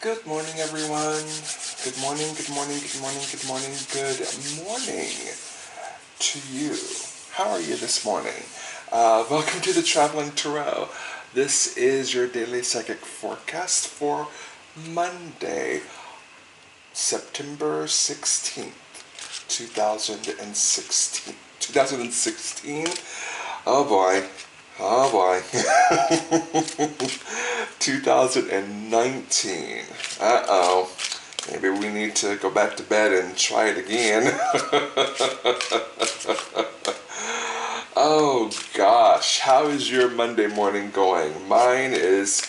Good morning, everyone. Good morning, good morning, good morning, good morning, good morning to you. How are you this morning? Welcome to the Traveling Tarot. This is your daily psychic forecast for Monday, September 16th, 2016. 2016? Oh boy. Oh boy. 2019. Uh-oh. Maybe we need to go back to bed and try it again. Oh gosh, how is your Monday morning going? Mine is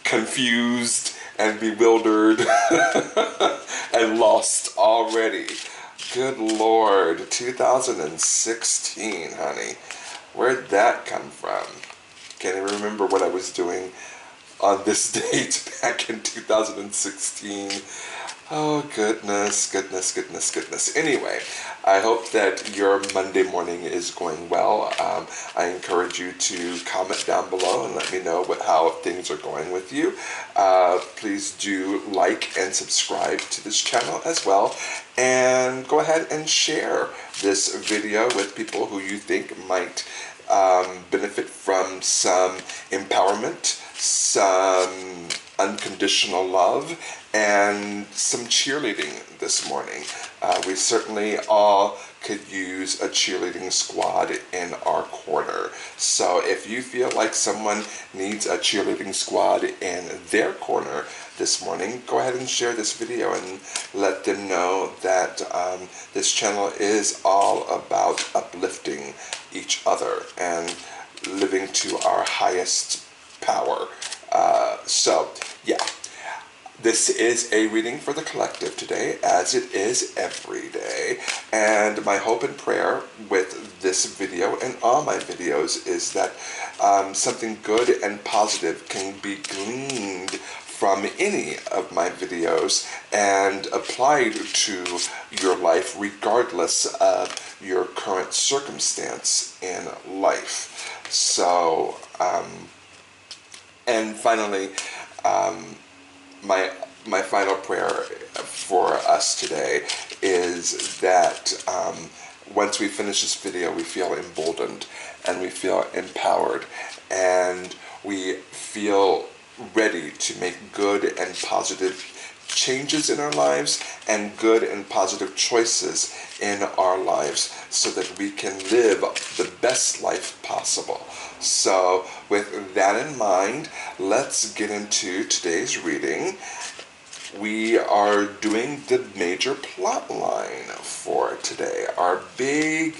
confused and bewildered and lost already. Good Lord, 2016, honey. Where'd that come from? Can't even remember what I was doing on this date back in 2016. Oh, goodness, goodness, goodness, goodness. Anyway, I hope that your Monday morning is going well. I encourage you to comment down below and let me know how things are going with you. Please do like and subscribe to this channel as well. And go ahead and share this video with people who you think might benefit from some empowerment, some unconditional love, and some cheerleading this morning. We certainly all could use a cheerleading squad in our corner. So if you feel like someone needs a cheerleading squad in their corner this morning, go ahead and share this video and let them know that this channel is all about uplifting each other and living to our highest power. This is a reading for the collective today, as it is every day. And my hope and prayer with this video and all my videos is that something good and positive can be gleaned from any of my videos and applied to your life regardless of your current circumstance in life. So, and finally, my final prayer for us today is that once we finish this video, we feel emboldened and we feel empowered and we feel ready to make good and positive changes in our lives and good and positive choices in our lives so that we can live the best life possible. So with that in mind, let's get into today's reading. We are doing the major plot line for today, our big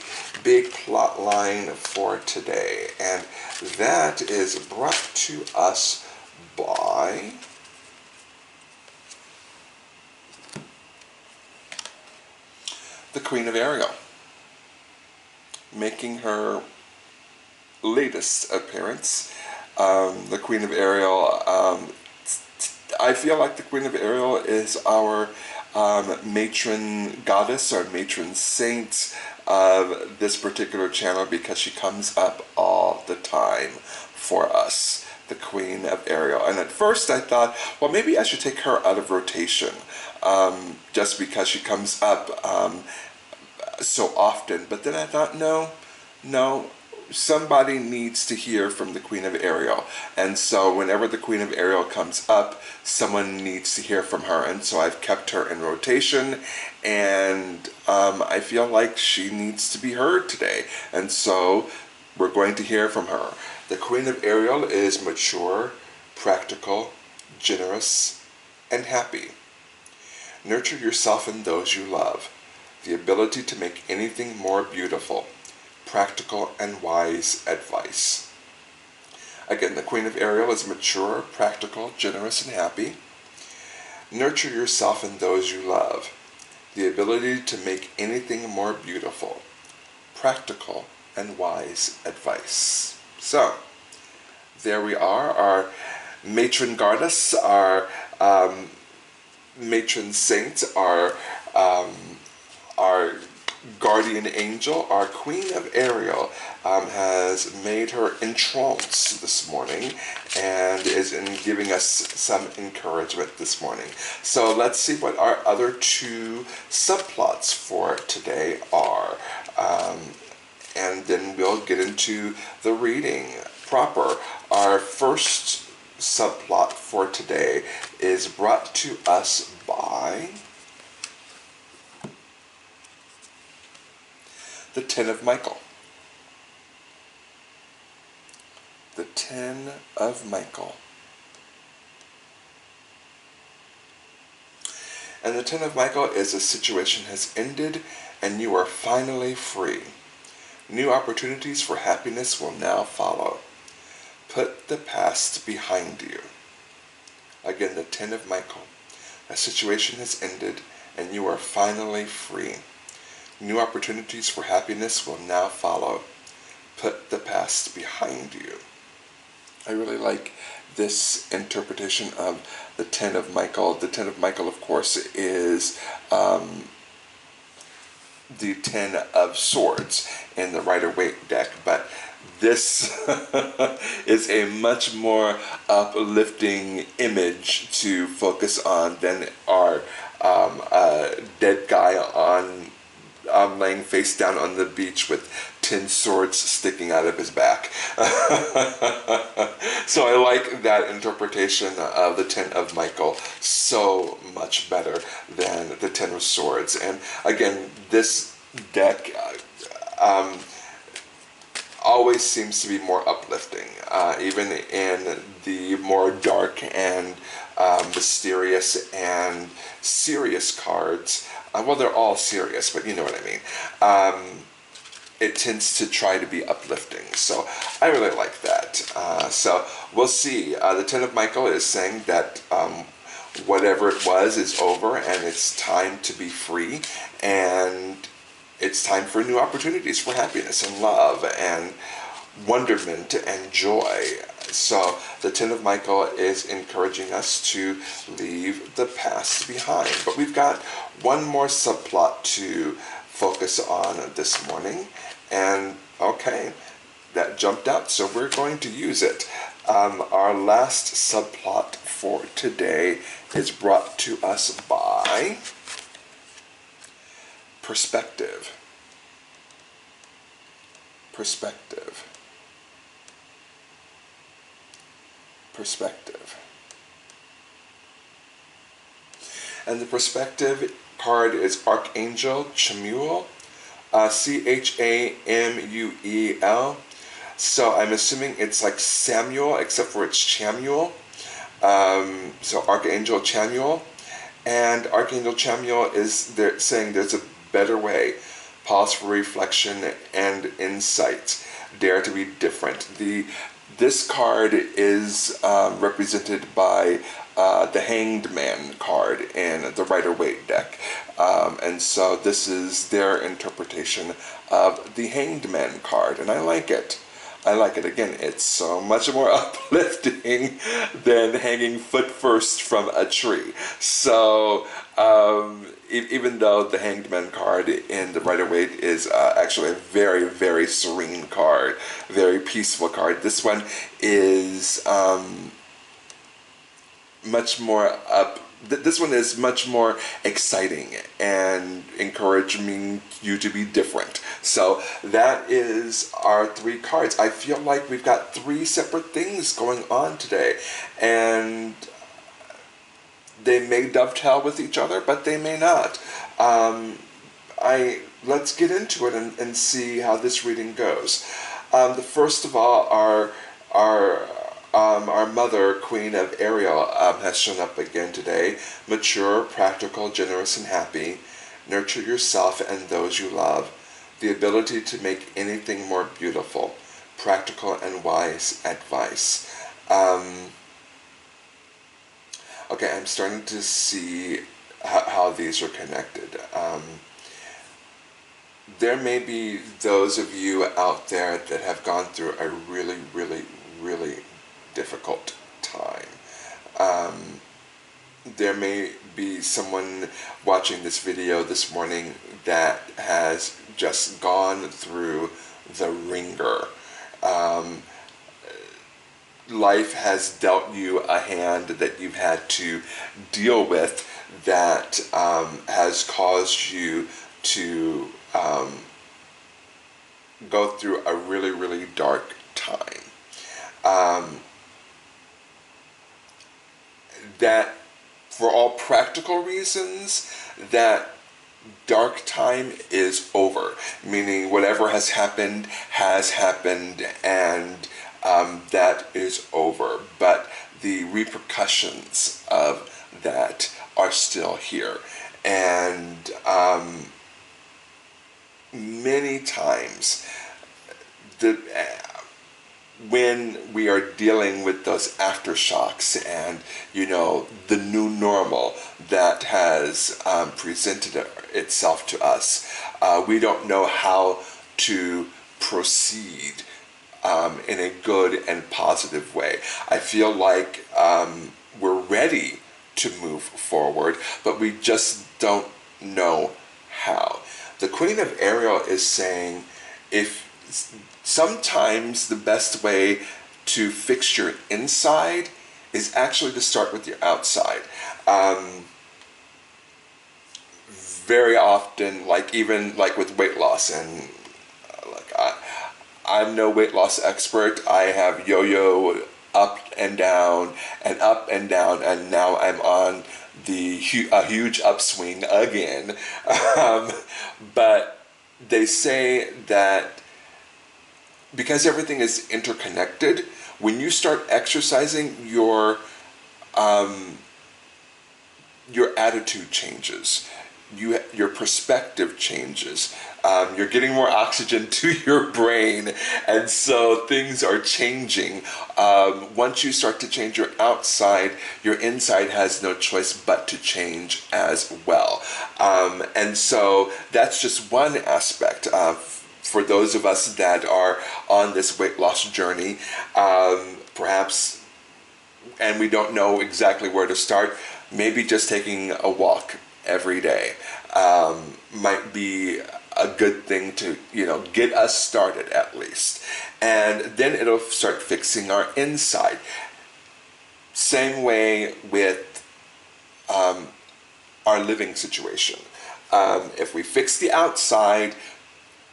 plot line for today, and that is brought to us by the Queen of Ariel, making her latest appearance. The Queen of Ariel, I feel like the Queen of Ariel is our matron goddess or matron saint of this particular channel because she comes up all the time for us, the Queen of Ariel. And at first I thought, well, maybe I should take her out of rotation just because she comes up so often. But then I thought, no, somebody needs to hear from the Queen of Ariel. And so whenever the Queen of Ariel comes up, someone needs to hear from her. And so I've kept her in rotation, and I feel like she needs to be heard today. And so we're going to hear from her. The Queen of Ariel is mature, practical, generous, and happy. Nurture yourself and those you love. The ability to make anything more beautiful. Practical and wise advice. Again, the Queen of Ariel is mature, practical, generous, and happy. Nurture yourself and those you love. The ability to make anything more beautiful. Practical and wise advice. So, there we are, our matron goddess, our matron saint, our guardian angel, our Queen of Ariel, has made her entrance this morning and is giving us some encouragement this morning. So let's see what our other two subplots for today are. And then we'll get into the reading proper. Our first subplot for today is brought to us by the Ten of Michael. The Ten of Michael. And the Ten of Michael is a situation has ended and you are finally free. New opportunities for happiness will now follow. Put the past behind you. Again, the Ten of Michael. A situation has ended and you are finally free. New opportunities for happiness will now follow. Put the past behind you. I really like this interpretation of the Ten of Michael. The Ten of Michael, of course, is the Ten of Swords in the Rider-Waite deck, but this is a much more uplifting image to focus on than our dead guy on laying face down on the beach with 10 swords sticking out of his back. So I like that interpretation of the Ten of Michael so much better than the Ten of Swords. And again, this deck always seems to be more uplifting, even in the more dark and mysterious and serious cards. Well, they're all serious, but you know what I mean. It tends to try to be uplifting, so I really like that. So we'll see. The Ten of Michael is saying that whatever it was is over, and it's time to be free, and it's time for new opportunities for happiness and love and wonderment and joy. So the Ten of Michael is encouraging us to leave the past behind. But we've got one more subplot to focus on this morning. And okay, that jumped out, so we're going to use it. Our last subplot for today is brought to us by perspective. Perspective. Perspective. And the perspective card is Archangel Chamuel, Chamuel. So I'm assuming it's like Samuel, except for it's Chamuel. So Archangel Chamuel. And Archangel Chamuel is there saying there's a better way. Pause for reflection and insight. Dare to be different. This card is represented by the Hanged Man card in the Rider-Waite deck. And so this is their interpretation of the Hanged Man card, and I like it. I like it. Again, it's so much more uplifting than hanging foot first from a tree. So even though the Hanged Man card in the Rider-Waite is actually a very, very serene card, very peaceful card, this one is much more this one is much more exciting and encouraging you to be different. So that is our three cards. I feel like we've got three separate things going on today, and they may dovetail with each other, but they may not. Let's get into it and see how this reading goes. The first of all, our mother, Queen of Ariel, has shown up again today. Mature, practical, generous, and happy. Nurture yourself and those you love. The ability to make anything more beautiful. Practical and wise advice. Okay, I'm starting to see how these are connected. There may be those of you out there that have gone through a really, really, really difficult time. There may be someone watching this video this morning that has just gone through the ringer. Life has dealt you a hand that you've had to deal with that has caused you to go through a really, really dark time. That for all practical reasons, that dark time is over, meaning whatever has happened, and that is over. But the repercussions of that are still here. And many times, when we are dealing with those aftershocks and, the new normal that has presented itself to us, we don't know how to proceed in a good and positive way. I feel like we're ready to move forward, but we just don't know how. The Queen of Ariel is saying, if sometimes the best way to fix your inside is actually to start with your outside. Very often, even with weight loss, and I'm no weight loss expert. I have yo-yo up and down, and now I'm on a huge upswing again. But they say that because everything is interconnected, when you start exercising, your attitude changes. Your perspective changes. You're getting more oxygen to your brain, and so things are changing. Once you start to change your outside, your inside has no choice but to change as well. And so that's just one aspect for those of us that are on this weight loss journey, perhaps, and we don't know exactly where to start. Maybe just taking a walk every day might be a good thing to get us started at least, and then it'll start fixing our inside. Same way with our living situation. If we fix the outside,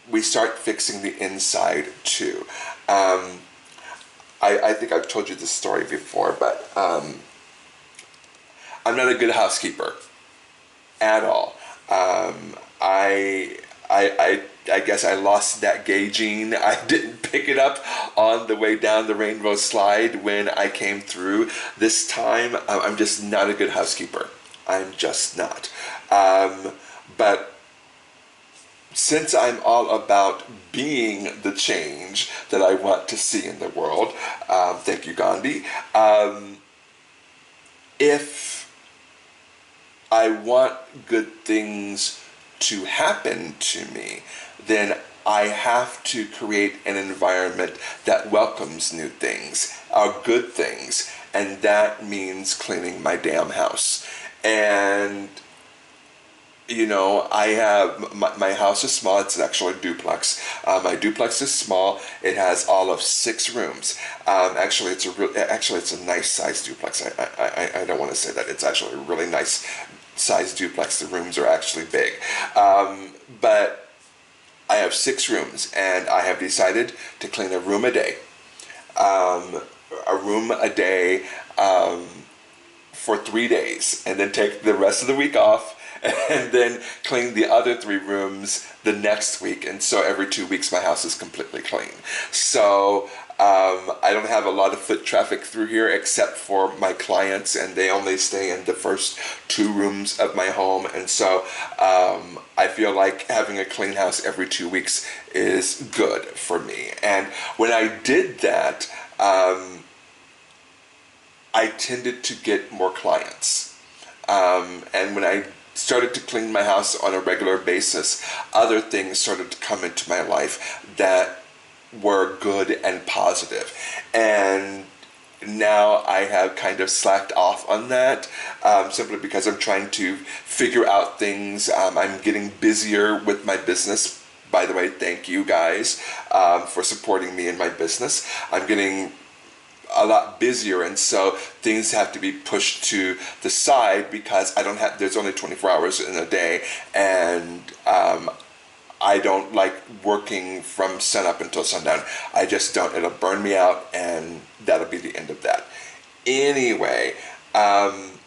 we start fixing the inside too. I think I've told you this story before, but I'm not a good housekeeper at all. I guess I lost that gay gene. I didn't pick it up on the way down the rainbow slide when I came through. This time, I'm just not a good housekeeper. I'm just not. But since I'm all about being the change that I want to see in the world, thank you, Gandhi, if I want good things to happen to me, then I have to create an environment that welcomes new things, good things, and that means cleaning my damn house. And I have, my house is small. It's actually a duplex. My duplex is small. It has all of 6 rooms. Actually, it's a nice size duplex. I don't want to say that. It's actually a really nice size duplex. The rooms are actually big. But I have 6 rooms, and I have decided to clean a room a day. For 3 days, and then take the rest of the week off, and then clean the other 3 rooms the next week. And so every 2 weeks my house is completely clean. So I don't have a lot of foot traffic through here except for my clients, and they only stay in the first 2 rooms of my home. And so I feel like having a clean house every 2 weeks is good for me. And when I did that, I tended to get more clients. And when I started to clean my house on a regular basis, other things started to come into my life that were good and positive. And now I have kind of slacked off on that, simply because I'm trying to figure out things. I'm getting busier with my business. By the way, thank you guys for supporting me in my business. I'm getting a lot busier, and so things have to be pushed to the side because I don't have, there's only 24 hours in a day, and I don't like working from sunup until sundown. I just don't. It'll burn me out, and that'll be the end of that. Anyway, I've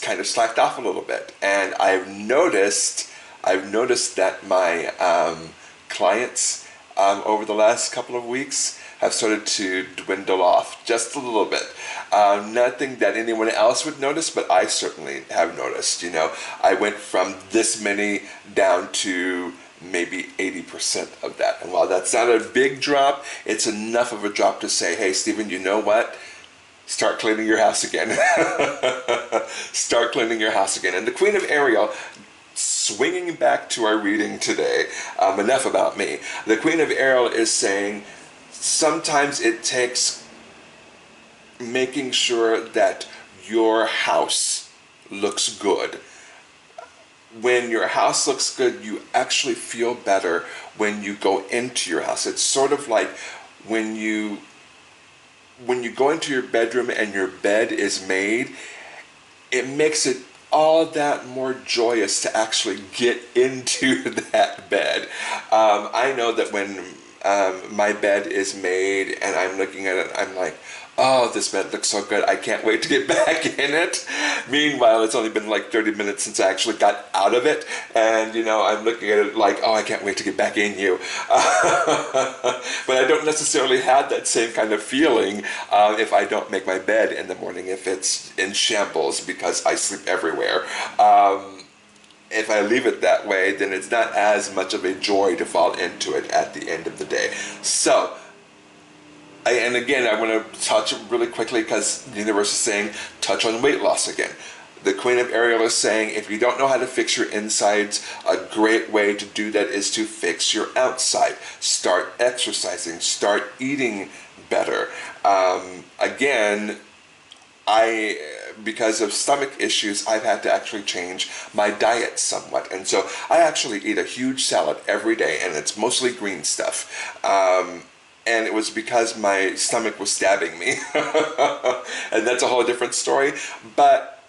kind of slacked off a little bit, and I've noticed that my clients over the last couple of weeks have started to dwindle off just a little bit. Nothing that anyone else would notice, but I certainly have noticed. I went from this many down to maybe 80% of that. And while that's not a big drop, it's enough of a drop to say, hey, Stephen, you know what? Start cleaning your house again. Start cleaning your house again. And the Queen of Ariel, swinging back to our reading today, enough about me. The Queen of Ariel is saying, sometimes it takes making sure that your house looks good. When your house looks good, you actually feel better when you go into your house. It's sort of like when you go into your bedroom and your bed is made, it makes it all that more joyous to actually get into that bed. I know that when my bed is made and I'm looking at it, I'm like, oh, this bed looks so good. I can't wait to get back in it. Meanwhile, it's only been like 30 minutes since I actually got out of it. And, I'm looking at it like, oh, I can't wait to get back in you. But I don't necessarily have that same kind of feeling if I don't make my bed in the morning, if it's in shambles because I sleep everywhere. If I leave it that way, then it's not as much of a joy to fall into it at the end of the day. So, and again, I want to touch really quickly because the universe is saying, touch on weight loss again. The Queen of Ariel is saying, if you don't know how to fix your insides, a great way to do that is to fix your outside. Start exercising, start eating better. Again, because of stomach issues, I've had to actually change my diet somewhat. And so I actually eat a huge salad every day, and it's mostly green stuff. And it was because my stomach was stabbing me. And that's a whole different story. But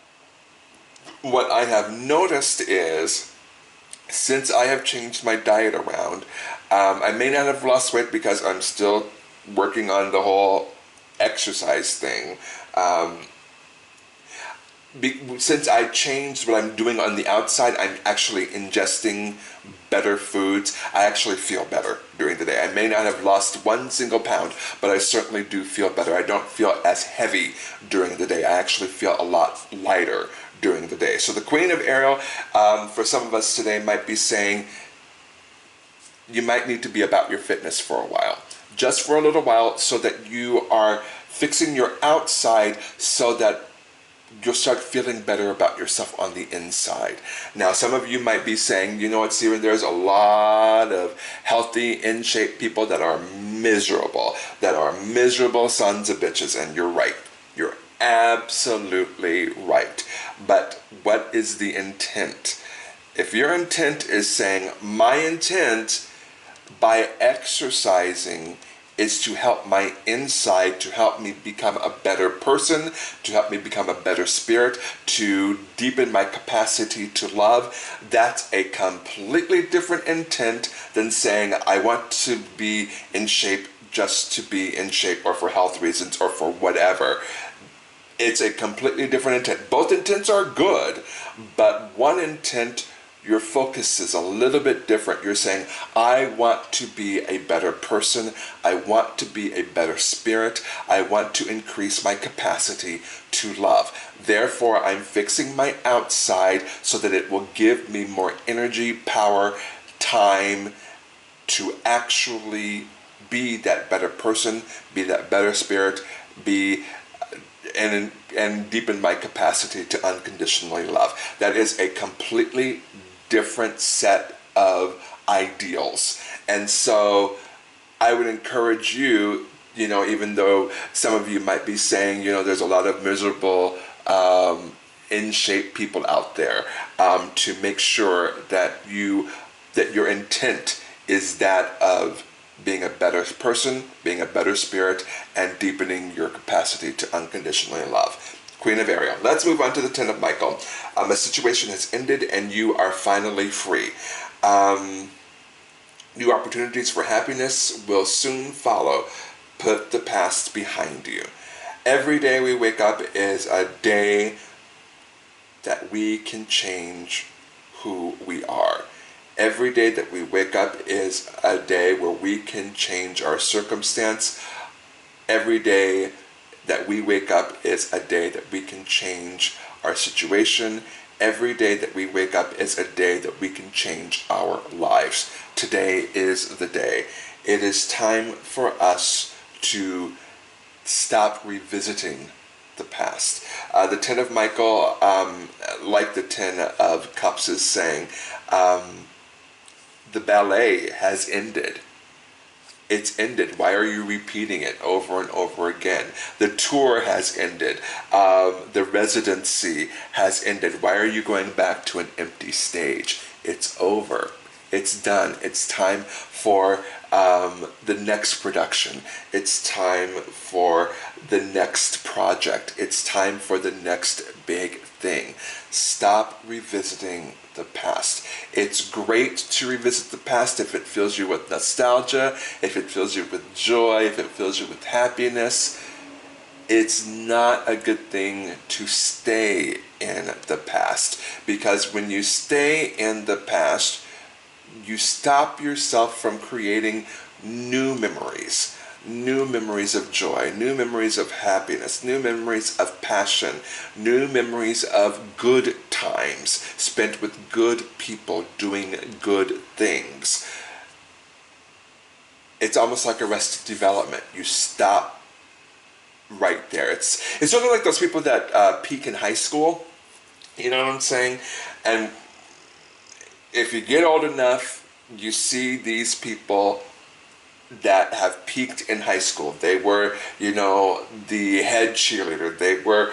what I have noticed is, since I have changed my diet around, I may not have lost weight because I'm still working on the whole exercise thing. Since I changed what I'm doing on the outside, I'm actually ingesting better foods. I actually feel better during the day. I may not have lost 1 single pound, but I certainly do feel better. I don't feel as heavy during the day. I actually feel a lot lighter during the day. So the Queen of Ariel, for some of us today, might be saying, you might need to be about your fitness for a while. Just for a little while, so that you are fixing your outside so that you'll start feeling better about yourself on the inside. Now, some of you might be saying, you know what, Steven, there's a lot of healthy, in-shape people that are miserable sons of bitches, and you're right. You're absolutely right. But what is the intent? If your intent is saying, my intent by exercising is to help my inside, to help me become a better person, to help me become a better spirit, to deepen my capacity to love, that's a completely different intent than saying I want to be in shape just to be in shape, or for health reasons, or for whatever. It's a completely different intent. Both intents are good, but one intent, your focus is a little bit different. You're saying, I want to be a better person. I want to be a better spirit. I want to increase my capacity to love. Therefore, I'm fixing my outside so that it will give me more energy, power, time to actually be that better person, be that better spirit, and deepen my capacity to unconditionally love. That is a completely different set of ideals. And so I would encourage you Even though some of you might be saying, there's a lot of miserable, in shape people out there, to make sure that your intent is that of being a better person, being a better spirit, and deepening your capacity to unconditionally love. Queen of Ariel. Let's move on to the Ten of Michael. A situation has ended and you are finally free. New opportunities for happiness will soon follow. Put the past behind you. Every day we wake up is a day that we can change who we are. Every day that we wake up is a day where we can change our circumstance. Every day that we wake up is a day that we can change our situation. Every day that we wake up is a day that we can change our lives. Today is the day. It is time for us to stop revisiting the past. The Ten of Michael, like the Ten of Cups is saying, the ballet has ended. It's ended. Why are you repeating it over and over again? The tour has ended. The residency has ended. Why are you going back to an empty stage? It's over. It's done. It's time for the next production. It's time for the next project. It's time for the next big thing. Stop revisiting the past. It's great to revisit the past if it fills you with nostalgia, if it fills you with joy, if it fills you with happiness. It's not a good thing to stay in the past, because when you stay in the past, you stop yourself from creating new memories of joy, new memories of happiness, new memories of passion, new memories of good times spent with good people doing good things. It's almost like arrested development. You stop right there. It's sort of like those people that peak in high school. You know what I'm saying? And if you get old enough, you see these people that have peaked in high school. They were, the head cheerleader. They were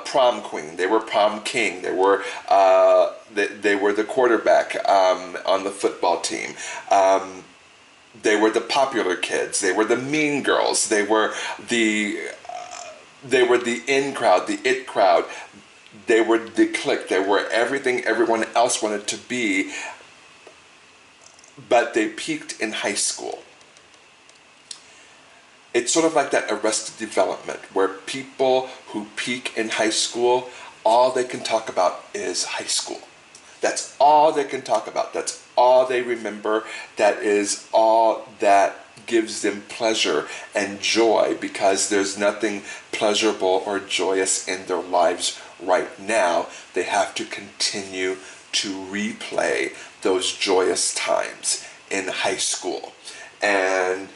prom queen. They were prom king. They were the quarterback on the football team. They were the popular kids. They were the mean girls. They were the in crowd, the it crowd. They were the clique. They were everything everyone else wanted to be. But they peaked in high school. It's sort of like that arrested development where people who peak in high school, all they can talk about is high school. That's all they can talk about. That's all they remember. That is all that gives them pleasure and joy, because there's nothing pleasurable or joyous in their lives right now. They have to continue to replay those joyous times in high school. And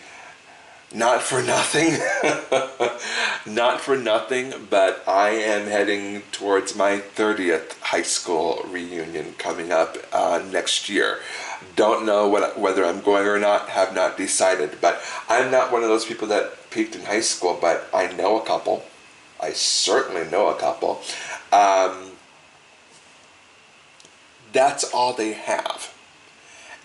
not for nothing, but I am heading towards my 30th high school reunion coming up next year. Don't know whether I'm going or not, have not decided, but I'm not one of those people that peaked in high school, but I know a couple. I certainly know a couple. That's all they have.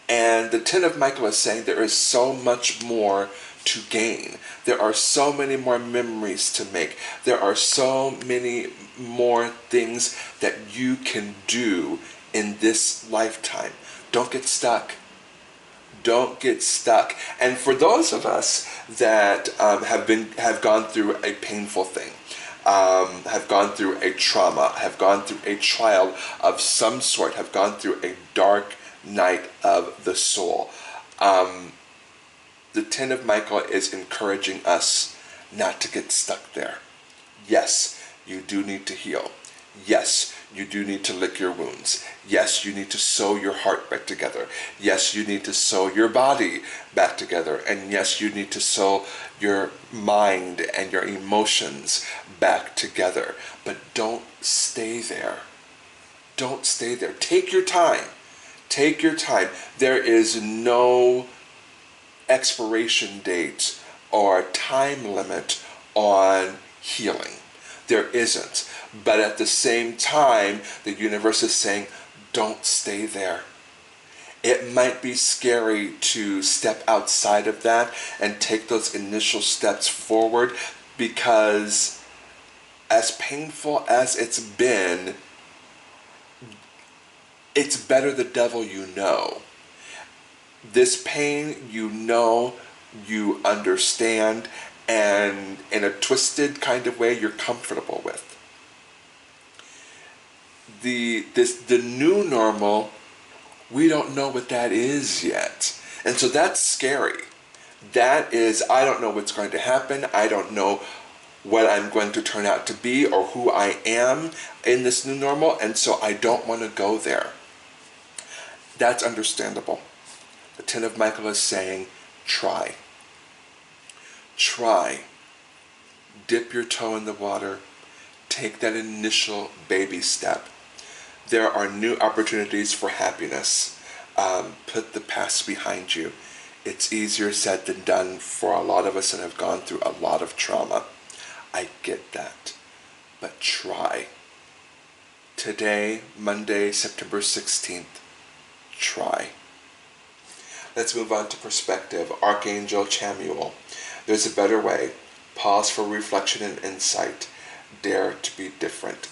And the Ten of Michael is saying there is so much more to gain. There are so many more memories to make. There are so many more things that you can do in this lifetime. Don't get stuck. Don't get stuck. And for those of us that have gone through a painful thing, have gone through a trauma, have gone through a trial of some sort, have gone through a dark night of the soul, the Ten of Michael is encouraging us not to get stuck there. Yes, you do need to heal. Yes, you do need to lick your wounds. Yes, you need to sew your heart back together. Yes, you need to sew your body back together. And yes, you need to sew your mind and your emotions back together. But don't stay there. Don't stay there. Take your time. Take your time. There is no expiration date or a time limit on healing. There isn't. But at the same time, the universe is saying, don't stay there. It might be scary to step outside of that and take those initial steps forward, because as painful as it's been, it's better the devil you know. This pain you know, you understand, and in a twisted kind of way you're comfortable with. The new normal, we don't know what that is yet. And so that's scary. That is, I don't know what's going to happen. I don't know what I'm going to turn out to be or who I am in this new normal, and so I don't want to go there. That's understandable. The Ten of Michael is saying, try. Try. Dip your toe in the water. Take that initial baby step. There are new opportunities for happiness. Put the past behind you. It's easier said than done for a lot of us that have gone through a lot of trauma. I get that. But try. Today, Monday, September 16th, try. Let's move on to perspective. Archangel Chamuel. There's a better way. Pause for reflection and insight. Dare to be different.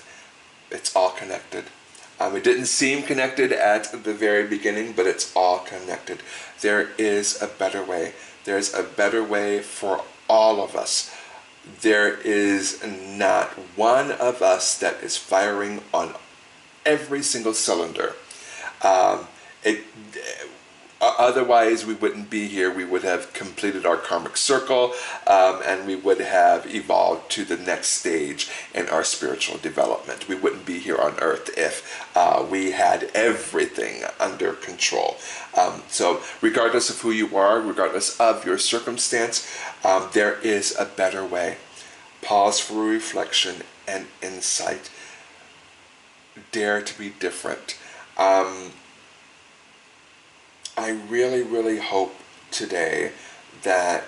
It's all connected. It didn't seem connected at the very beginning, but it's all connected. There is a better way. There's a better way for all of us. There is not one of us that is firing on every single cylinder. Otherwise, we wouldn't be here. We would have completed our karmic circle, and we would have evolved to the next stage in our spiritual development. We wouldn't be here on earth if we had everything under control. So regardless of who you are, regardless of your circumstance, there is a better way. Pause for reflection and insight. Dare to be different. I really, really hope today that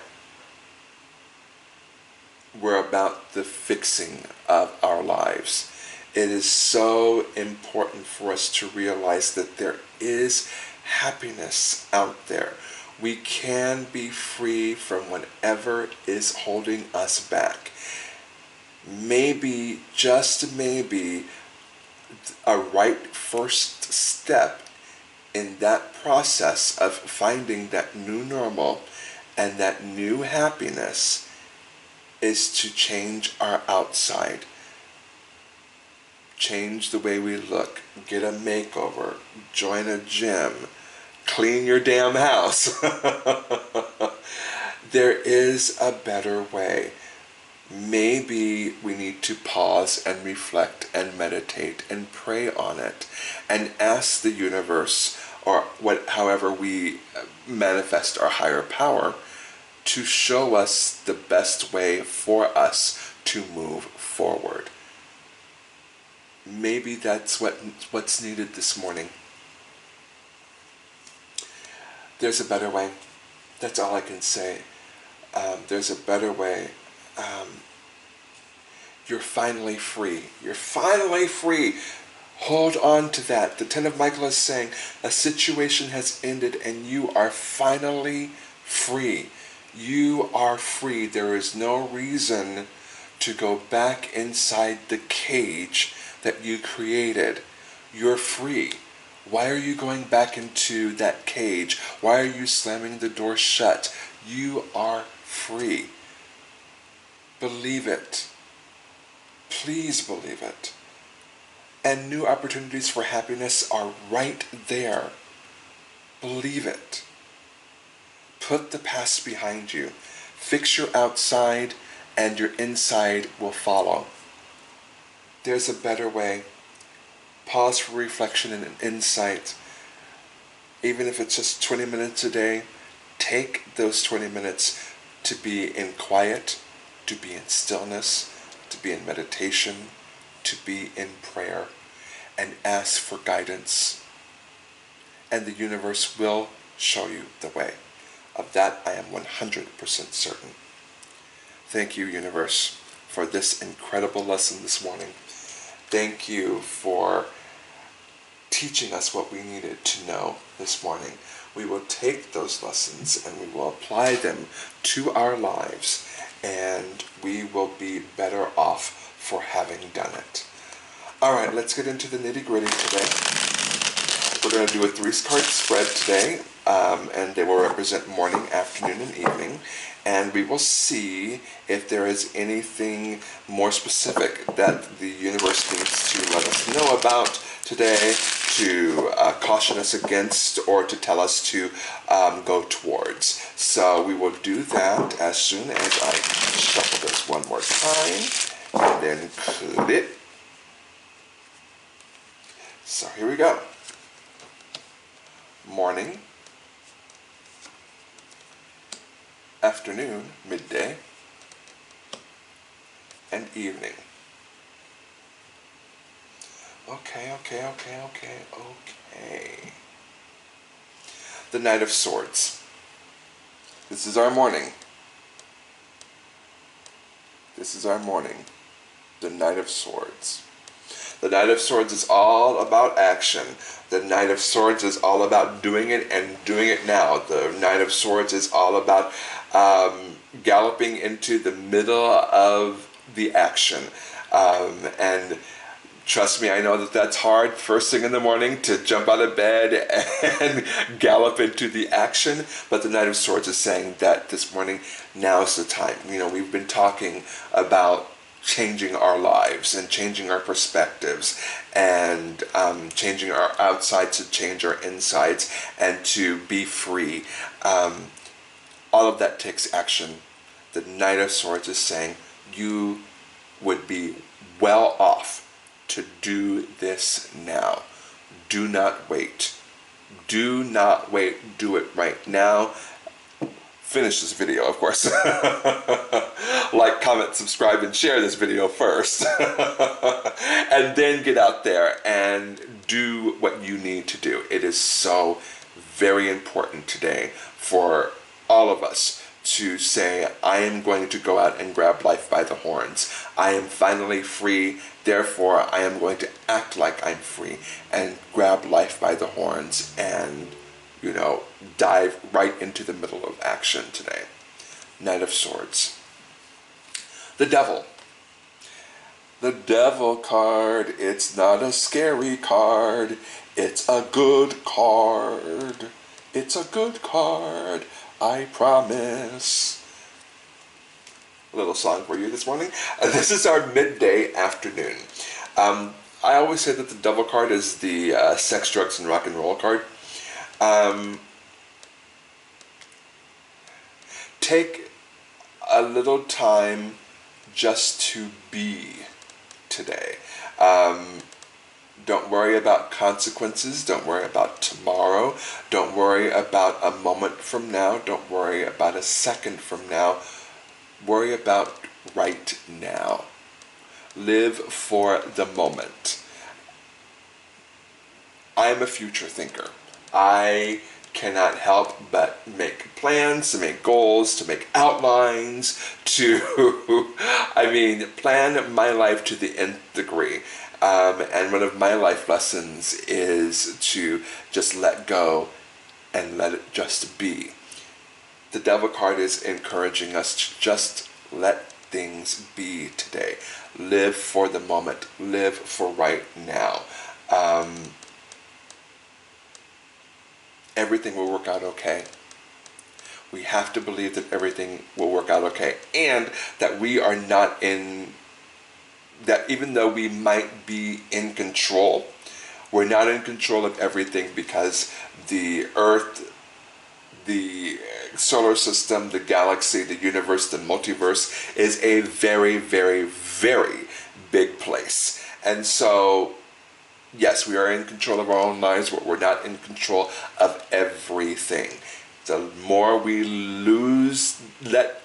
we're about the fixing of our lives. It is so important for us to realize that there is happiness out there. We can be free from whatever is holding us back. Maybe, just maybe, a right first step in that process of finding that new normal and that new happiness is to change our outside. Change the way we look. Get a makeover. Join a gym. Clean your damn house. There is a better way. Maybe we need to pause and reflect and meditate and pray on it and ask the universe, or however we manifest our higher power, to show us the best way for us to move forward. Maybe that's what's needed this morning. There's a better way. That's all I can say. There's a better way. You're finally free. You're finally free. Hold on to that. The Ten of Michael is saying a situation has ended and you are finally free. You are free. There is no reason to go back inside the cage that you created. You're free. Why are you going back into that cage? Why are you slamming the door shut? You are free. Believe it. Please believe it. And new opportunities for happiness are right there. Believe it. Put the past behind you. Fix your outside and your inside will follow. There's a better way. Pause for reflection and insight. Even if it's just 20 minutes a day, take those 20 minutes to be in quiet, to be in stillness, to be in meditation, to be in prayer, and ask for guidance. And the universe will show you the way. Of that I am 100% certain. Thank you, universe, for this incredible lesson this morning. Thank you for teaching us what we needed to know this morning. We will take those lessons and we will apply them to our lives, and we will be better off for having done it. All right, let's get into the nitty-gritty today. We're going to do a 3-card spread today, and they will represent morning, afternoon, and evening. And we will see if there is anything more specific that the universe needs to let us know about today, to caution us against, or to tell us to go towards. So we will do that as soon as I shuffle this one more time, and then clip it. So here we go. Morning, afternoon, midday, and evening. Okay. The Knight of Swords. This is our morning. This is our morning. The Knight of Swords. The Knight of Swords is all about action. The Knight of Swords is all about doing it and doing it now. The Knight of Swords is all about galloping into the middle of the action. And trust me, I know that that's hard first thing in the morning to jump out of bed and gallop into the action. But the Knight of Swords is saying that this morning, now's the time. You know, we've been talking about changing our lives and changing our perspectives and changing our outsides to change our insides and to be free. All of that takes action. The Knight of Swords is saying you would be well off to do this now. Do not wait. Do not wait. Do it right now. Finish this video, of course. Like, comment, subscribe, and share this video first. And then get out there and do what you need to do. It is so very important today for all of us to say, I am going to go out and grab life by the horns. I am finally free, therefore I am going to act like I'm free and grab life by the horns and, you know, dive right into the middle of action today. Knight of Swords. The Devil. The Devil card, it's not a scary card. It's a good card. It's a good card, I promise. A little song for you this morning. This is our midday afternoon. I always say that the Devil card is the sex, drugs, and rock and roll card. Take a little time just to be today. Don't worry about consequences. Don't worry about tomorrow. Don't worry about a moment from now. Don't worry about a second from now. Worry about right now. Live for the moment. I am a future thinker. I cannot help but make plans, to make goals, to make outlines, to, plan my life to the nth degree. And one of my life lessons is to just let go and let it just be. The Devil card is encouraging us to just let things be today. Live for the moment. Live for right now. Everything will work out okay. We have to believe that everything will work out okay. And that we are not that even though we might be in control, we're not in control of everything, because the Earth, the solar system, the galaxy, the universe, the multiverse is a very, very, very big place. And so, yes, we are in control of our own lives, but we're not in control of everything. The more we lose, let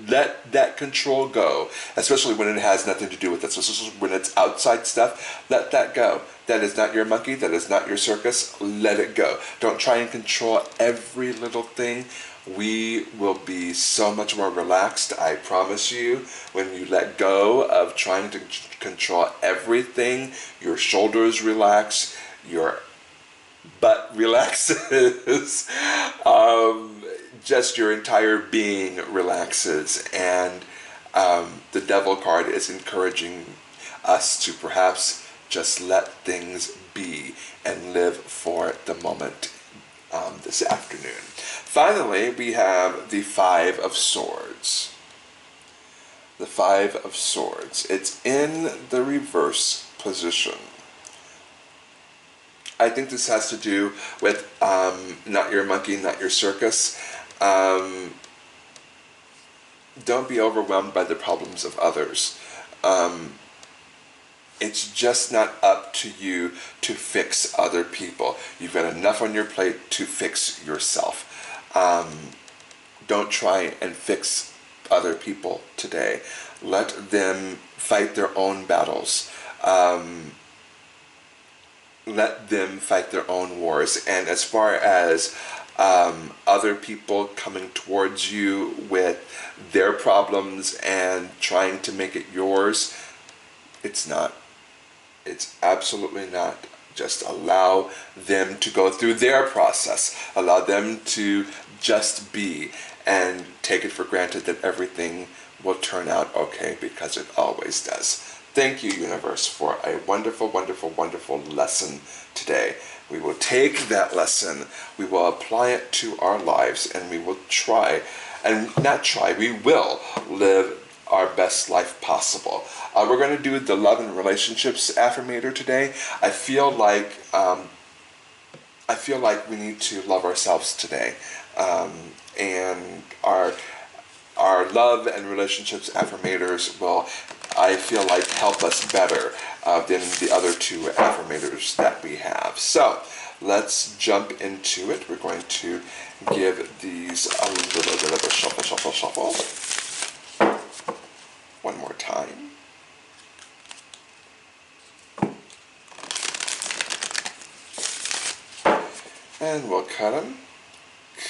that control go, especially when it has nothing to do with us. Especially when it's outside stuff, let that go. That is not your monkey. That is not your circus. Let it go. Don't try and control every little thing. we will be so much more relaxed, I promise you, when you let go of trying to control everything. Your shoulders relax, your butt relaxes, just your entire being relaxes. And the devil card is encouraging us to perhaps just let things be and live for the moment this afternoon. Finally, we have the Five of Swords. The Five of Swords. It's in the reverse position. I think this has to do with not your monkey, not your circus. Don't be overwhelmed by the problems of others. It's just not up to you to fix other people. You've got enough on your plate to fix yourself. Don't try and fix other people today. Let them fight their own battles. Let them fight their own wars. And as far as other people coming towards you with their problems and trying to make it yours, it's not. It's absolutely not. Just allow them to go through their process. Allow them to just be, and take it for granted that everything will turn out okay, because it always does. Thank you, universe, for a wonderful, wonderful, wonderful lesson today. We will take that lesson, we will apply it to our lives, and we will try, and not try, we will live our best life possible. We're going to do the love and relationships affirmator today. I feel like we need to love ourselves today, and our love and relationships affirmators will, I feel like, help us better than the other two affirmators that we have. So let's jump into it. We're going to give these a little bit of a shuffle, shuffle, shuffle. One more time. And we'll cut them.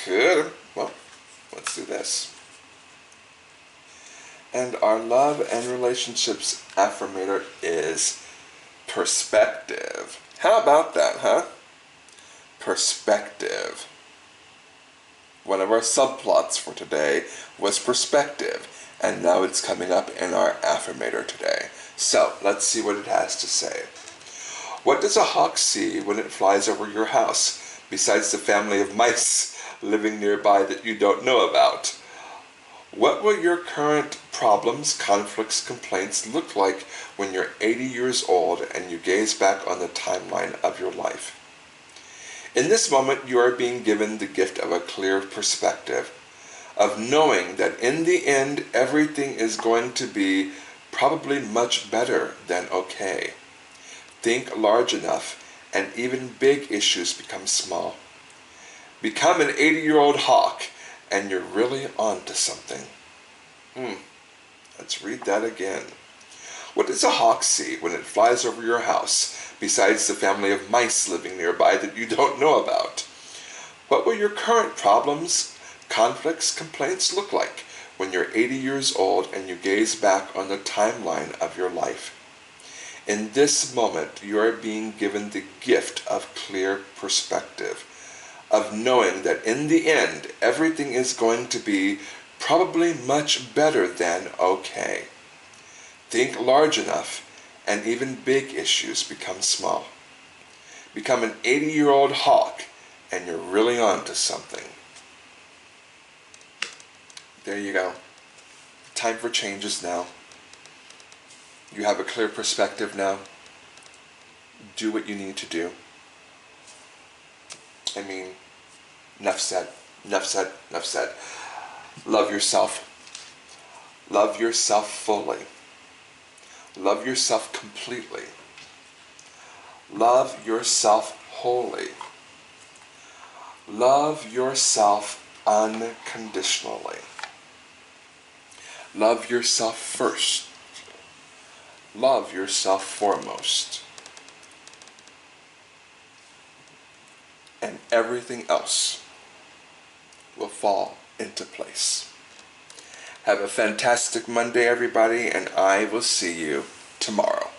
Good. Well, let's do this. And our love and relationships affirmator is perspective. How about that, huh? Perspective. One of our subplots for today was perspective, and now it's coming up in our affirmator today. So let's see what it has to say. What does a hawk see when it flies over your house, besides the family of mice living nearby that you don't know about? What will your current problems, conflicts, complaints look like when you're 80 years old and you gaze back on the timeline of your life? In this moment, you are being given the gift of a clear perspective, of knowing that in the end, everything is going to be probably much better than okay. Think large enough, and even big issues become small. Become an 80-year-old hawk, and you're really on to something. Let's read that again. What does a hawk see when it flies over your house, besides the family of mice living nearby that you don't know about? What will your current problems, conflicts, complaints look like when you're 80 years old and you gaze back on the timeline of your life? In this moment, you are being given the gift of clear perspective, of knowing that in the end, everything is going to be probably much better than okay. Think large enough, and even big issues become small. Become an 80-year-old hawk, and you're really on to something. There you go. Time for changes now. You have a clear perspective now. Do what you need to do. I mean, enough said, enough said, enough said. Love yourself. Love yourself fully. Love yourself completely. Love yourself wholly. Love yourself unconditionally. Love yourself first. Love yourself foremost. And everything else will fall into place. Have a fantastic Monday, everybody, and I will see you tomorrow.